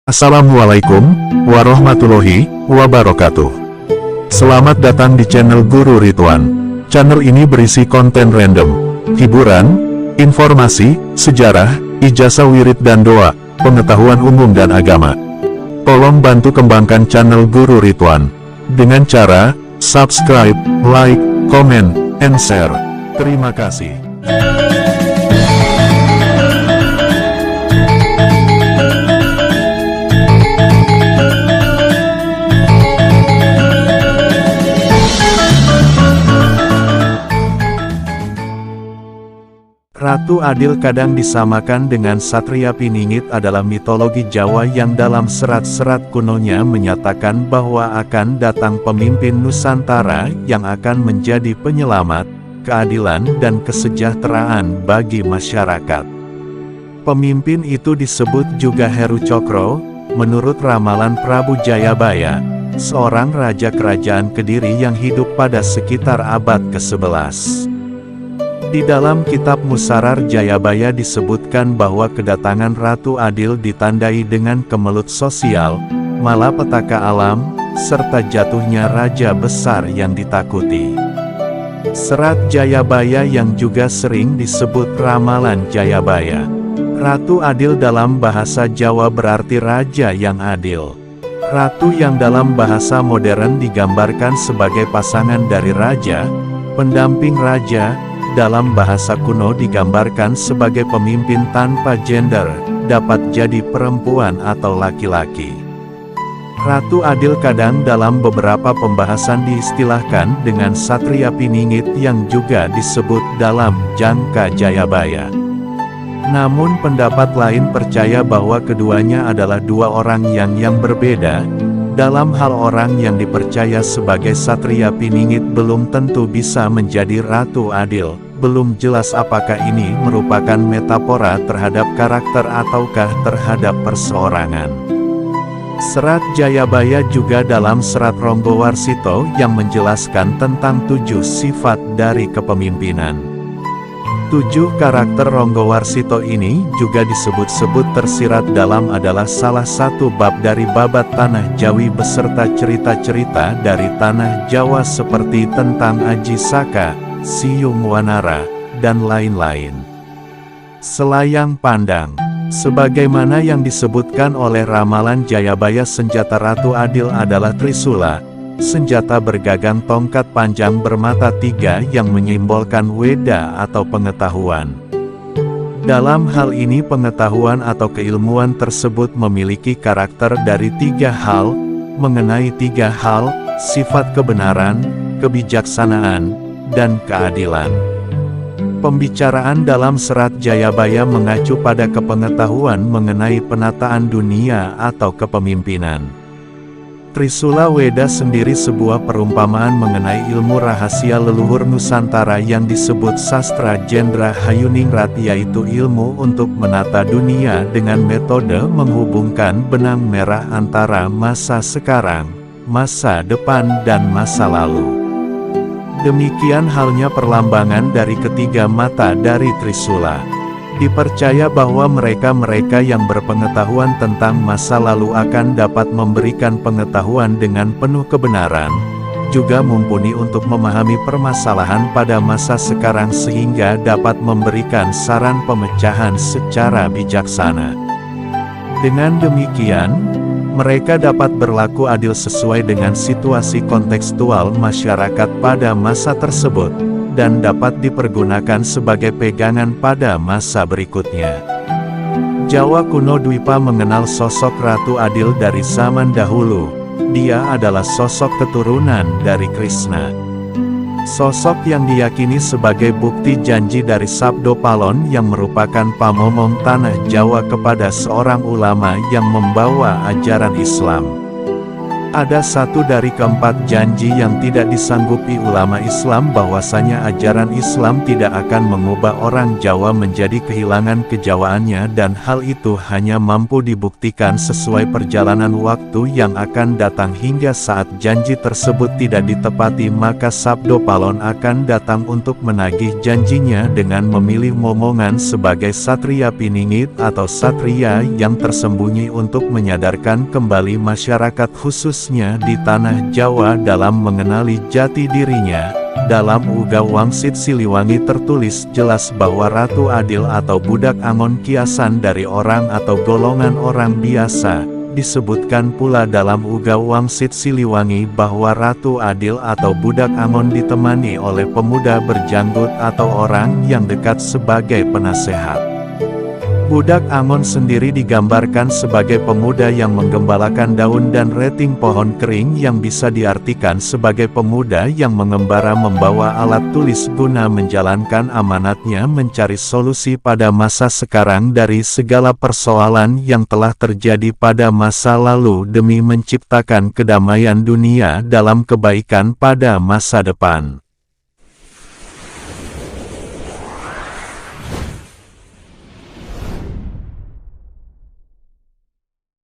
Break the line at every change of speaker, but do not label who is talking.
Assalamualaikum warahmatullahi wabarakatuh. Selamat datang di channel Guru Ridwan. Channel ini berisi konten random, hiburan, informasi, sejarah, ijazah wirid dan doa, pengetahuan umum dan agama. Tolong bantu kembangkan channel Guru Ridwan dengan cara subscribe, like, comment, and share. Terima kasih. Ratu Adil kadang disamakan dengan Satria Piningit adalah mitologi Jawa yang dalam serat-serat kunonya menyatakan bahwa akan datang pemimpin Nusantara yang akan menjadi penyelamat, keadilan dan kesejahteraan bagi masyarakat. Pemimpin itu disebut juga Heru Cokro, menurut ramalan Prabu Jayabaya, seorang raja kerajaan Kediri yang hidup pada sekitar abad ke-11. Di dalam kitab Musarar Jayabaya disebutkan bahwa kedatangan Ratu Adil ditandai dengan kemelut sosial, malapetaka alam, serta jatuhnya raja besar yang ditakuti. Serat Jayabaya yang juga sering disebut Ramalan Jayabaya. Ratu Adil dalam bahasa Jawa berarti raja yang adil. Ratu yang dalam bahasa modern digambarkan sebagai pasangan dari raja, pendamping raja, dalam bahasa kuno digambarkan sebagai pemimpin tanpa gender, dapat jadi perempuan atau laki-laki. Ratu Adil kadang dalam beberapa pembahasan diistilahkan dengan Satria Piningit yang juga disebut dalam Jangka Jayabaya. Namun pendapat lain percaya bahwa keduanya adalah dua orang yang berbeda. Dalam hal orang yang dipercaya sebagai Satria Piningit belum tentu bisa menjadi Ratu Adil. Belum jelas apakah ini merupakan metafora terhadap karakter ataukah terhadap perseorangan. Serat Jayabaya juga dalam serat Ronggowarsito yang menjelaskan tentang 7 sifat dari kepemimpinan. 7 karakter Ronggowarsito ini juga disebut-sebut tersirat dalam adalah salah satu bab dari Babat Tanah Jawi beserta cerita-cerita dari Tanah Jawa seperti tentang Aji Saka, Siyung Wanara, dan lain-lain. Selayang pandang. Sebagaimana yang disebutkan oleh ramalan Jayabaya, senjata Ratu Adil adalah Trisula, senjata bergagang tongkat panjang bermata 3 yang menyimbolkan weda atau pengetahuan. Dalam hal ini pengetahuan atau keilmuan tersebut memiliki karakter dari 3 hal, mengenai 3 hal, sifat kebenaran, kebijaksanaan, dan keadilan. Pembicaraan dalam serat Jayabaya mengacu pada kepengetahuan mengenai penataan dunia atau kepemimpinan. Trisula Weda sendiri sebuah perumpamaan mengenai ilmu rahasia leluhur Nusantara yang disebut sastra Jendra Hayuningrat, yaitu ilmu untuk menata dunia dengan metode menghubungkan benang merah antara masa sekarang, masa depan dan masa lalu. Demikian halnya perlambangan dari ketiga mata dari Trisula. Dipercaya bahwa mereka-mereka yang berpengetahuan tentang masa lalu akan dapat memberikan pengetahuan dengan penuh kebenaran, juga mumpuni untuk memahami permasalahan pada masa sekarang sehingga dapat memberikan saran pemecahan secara bijaksana. Dengan demikian, mereka dapat berlaku adil sesuai dengan situasi kontekstual masyarakat pada masa tersebut, dan dapat dipergunakan sebagai pegangan pada masa berikutnya. Jawa kuno Dwipa mengenal sosok Ratu Adil dari zaman dahulu. Dia adalah sosok keturunan dari Krishna. Sosok yang diyakini sebagai bukti janji dari Sabdo Palon yang merupakan pamomong tanah Jawa kepada seorang ulama yang membawa ajaran Islam. Ada satu dari keempat janji yang tidak disanggupi ulama Islam, bahwasanya ajaran Islam tidak akan mengubah orang Jawa menjadi kehilangan kejawaannya, dan hal itu hanya mampu dibuktikan sesuai perjalanan waktu yang akan datang. Hingga saat janji tersebut tidak ditepati, maka Sabdo Palon akan datang untuk menagih janjinya dengan memilih momongan sebagai satria piningit atau satria yang tersembunyi, untuk menyadarkan kembali masyarakat khusus di tanah Jawa dalam mengenali jati dirinya. Dalam Uga Wangsit Siliwangi tertulis jelas bahwa Ratu Adil atau budak Angon kiasan dari orang atau golongan orang biasa. Disebutkan pula dalam Uga Wangsit Siliwangi bahwa Ratu Adil atau budak Angon ditemani oleh pemuda berjanggut atau orang yang dekat sebagai penasehat. Budak Angon sendiri digambarkan sebagai pemuda yang menggembalakan daun dan ranting pohon kering, yang bisa diartikan sebagai pemuda yang mengembara membawa alat tulis guna menjalankan amanatnya mencari solusi pada masa sekarang dari segala persoalan yang telah terjadi pada masa lalu demi menciptakan kedamaian dunia dalam kebaikan pada masa depan.